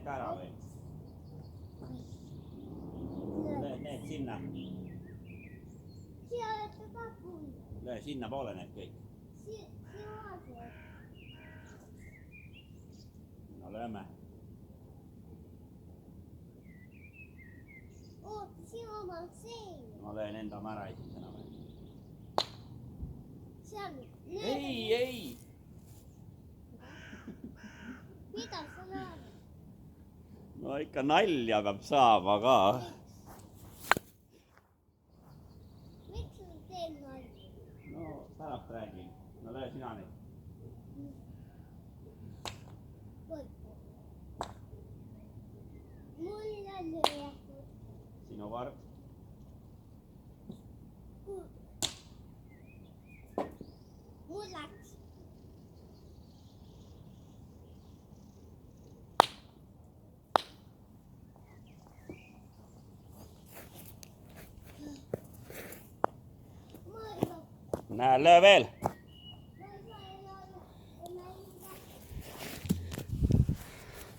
ikka ära või? Need sinna. Siia olete ka kuulnud. Löö sinna poole need kõik. Siia olete. No lööme. Oot, siin on sein. Ma löön enda oma ära esimesena või? Seal. Ei! Mida sa näed? No ikka nalja peab saama ka. Miks sa teed nalja? No pärast räägin. No löö sina neid. Mulle löödud. Sinu kord. Mul läks. Näe, löö veel.